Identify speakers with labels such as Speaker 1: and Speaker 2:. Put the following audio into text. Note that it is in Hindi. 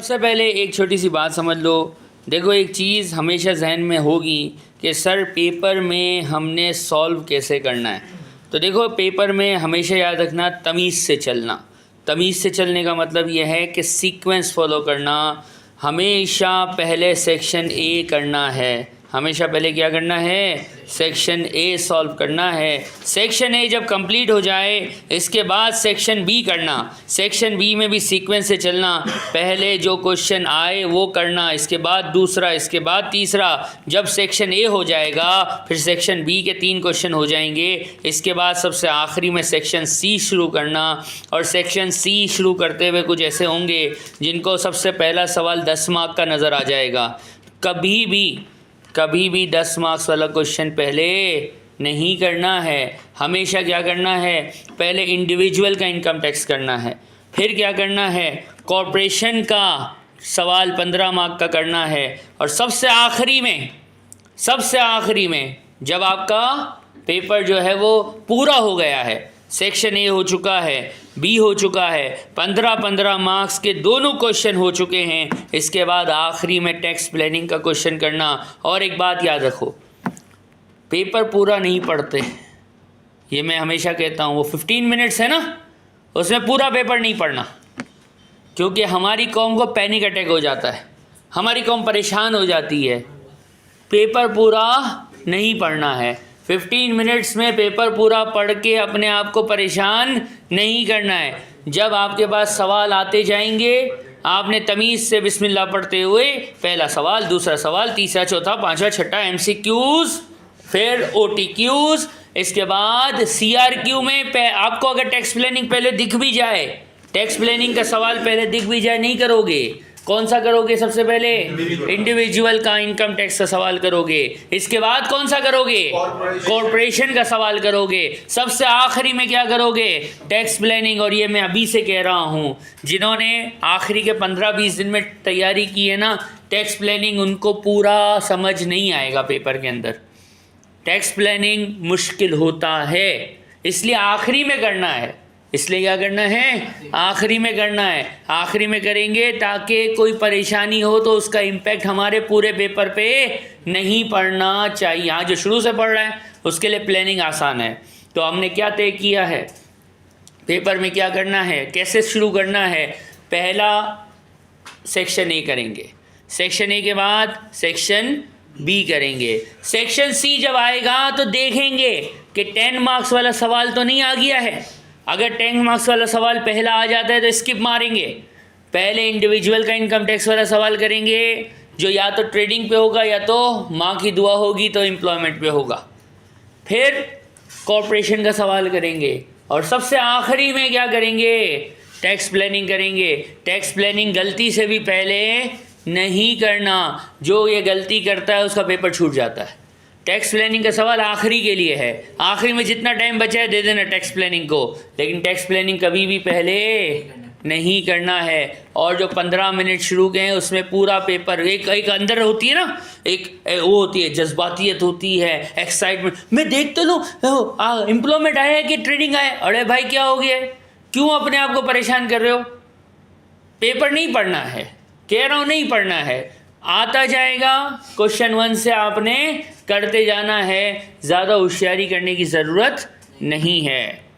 Speaker 1: सबसे पहले एक छोटी सी बात समझ लो। देखो, एक चीज़ हमेशा जहन में होगी कि सर पेपर में हमने सॉल्व कैसे करना है। तो देखो, पेपर में हमेशा याद रखना तमीज़ से चलना। तमीज़ से चलने का मतलब यह है कि सीक्वेंस फॉलो करना। हमेशा पहले सेक्शन ए करना है। हमेशा पहले क्या करना है? सेक्शन ए सॉल्व करना है। सेक्शन ए जब कंप्लीट हो जाए इसके बाद सेक्शन बी करना। सेक्शन बी में भी सीक्वेंस से चलना। पहले जो क्वेश्चन आए वो करना, इसके बाद दूसरा, इसके बाद तीसरा। जब सेक्शन ए हो जाएगा फिर सेक्शन बी के 3 क्वेश्चन हो जाएंगे। इसके बाद सबसे आखिरी में सेक्शन सी शुरू करना। और सेक्शन सी शुरू करते हुए कुछ ऐसे होंगे जिनको सबसे पहला सवाल 10 मार्क का नज़र आ जाएगा। कभी भी 10 मार्क्स वाला क्वेश्चन पहले नहीं करना है। हमेशा क्या करना है? पहले इंडिविजुअल का इनकम टैक्स करना है, फिर क्या करना है? कॉरपोरेशन का सवाल 15 मार्क का करना है। और सबसे आखिरी में जब आपका पेपर जो है वो पूरा हो गया है, सेक्शन ए हो चुका है, बी हो चुका है, 15 मार्क्स के दोनों क्वेश्चन हो चुके हैं, इसके बाद आखिरी में टैक्स प्लानिंग का क्वेश्चन करना। और एक बात याद रखो, पेपर पूरा नहीं पढ़ते, ये मैं हमेशा कहता हूँ। वो 15 मिनट्स है ना, उसमें पूरा पेपर नहीं पढ़ना, क्योंकि हमारी कौम को पैनिक अटैक हो जाता है, हमारी कौम परेशान हो जाती है। पेपर पूरा नहीं पढ़ना है। 15 मिनट्स में पेपर पूरा पढ़ के अपने आप को परेशान नहीं करना है। जब आपके पास सवाल आते जाएंगे, आपने तमीज़ से बिस्मिल्लाह पढ़ते हुए पहला सवाल, दूसरा सवाल, तीसरा, चौथा, पांचवा, छठा MCQs, फिर OTQs, इसके बाद CRQ में आपको अगर टैक्स प्लानिंग पहले दिख भी जाए, टैक्स प्लानिंग का सवाल पहले दिख भी जाए, नहीं करोगे। कौन सा करोगे? सबसे पहले इंडिविजुअल का इनकम टैक्स का सवाल करोगे। इसके बाद कौन सा करोगे? कॉरपोरेशन का सवाल करोगे। सबसे आखिरी में क्या करोगे? Tax planning. और ये मैं अभी से कह रहा हूँ, जिन्होंने आखिरी के 15-20 दिन में तैयारी की है ना, टैक्स प्लानिंग उनको पूरा समझ नहीं आएगा पेपर के अंदर। टैक्स प्लानिंग मुश्किल होता है, इसलिए आखिरी में करना है। इसलिए क्या करना है? आखिरी में करना है। आखिरी में करेंगे ताकि कोई परेशानी हो तो उसका इम्पैक्ट हमारे पूरे पेपर पे नहीं पड़ना चाहिए। यहाँ जो शुरू से पढ़ रहा है उसके लिए प्लानिंग आसान है। तो हमने क्या तय किया है? पेपर में क्या करना है, कैसे शुरू करना है? पहला सेक्शन ए करेंगे, सेक्शन ए के बाद सेक्शन बी करेंगे। सेक्शन सी जब आएगा तो देखेंगे कि 10 मार्क्स वाला सवाल तो नहीं आ गया है। अगर 10 मार्क्स वाला सवाल पहला आ जाता है तो स्किप मारेंगे। पहले इंडिविजुअल का इनकम टैक्स वाला सवाल करेंगे, जो या तो ट्रेडिंग पे होगा या तो माँ की दुआ होगी तो एम्प्लॉयमेंट पे होगा। फिर कॉरपोरेशन का सवाल करेंगे और सबसे आखिरी में क्या करेंगे? टैक्स प्लानिंग करेंगे। टैक्स प्लानिंग गलती से भी पहले नहीं करना, जो ये गलती करता है उसका पेपर छूट जाता है। टैक्स प्लानिंग का सवाल आखिरी के लिए है, आखिरी में जितना टाइम बचा है दे देना टैक्स प्लानिंग को, लेकिन टैक्स प्लानिंग कभी भी पहले नहीं करना है। और जो 15 मिनट शुरू के हैं उसमें पूरा पेपर एक अंदर होती है ना, एक वो होती है, जज्बातियत होती है, एक्साइटमेंट। मैं देख तो लूँ एम्प्लॉयमेंट आया है कि ट्रेडिंग आया, अरे भाई क्या हो गया है, क्यों अपने आप को परेशान कर रहे हो? पेपर नहीं पढ़ना है, कह रहा हूँ नहीं पढ़ना है। आता जाएगा, क्वेश्चन 1 से आपने करते जाना है, ज़्यादा होशियारी करने की ज़रूरत नहीं है।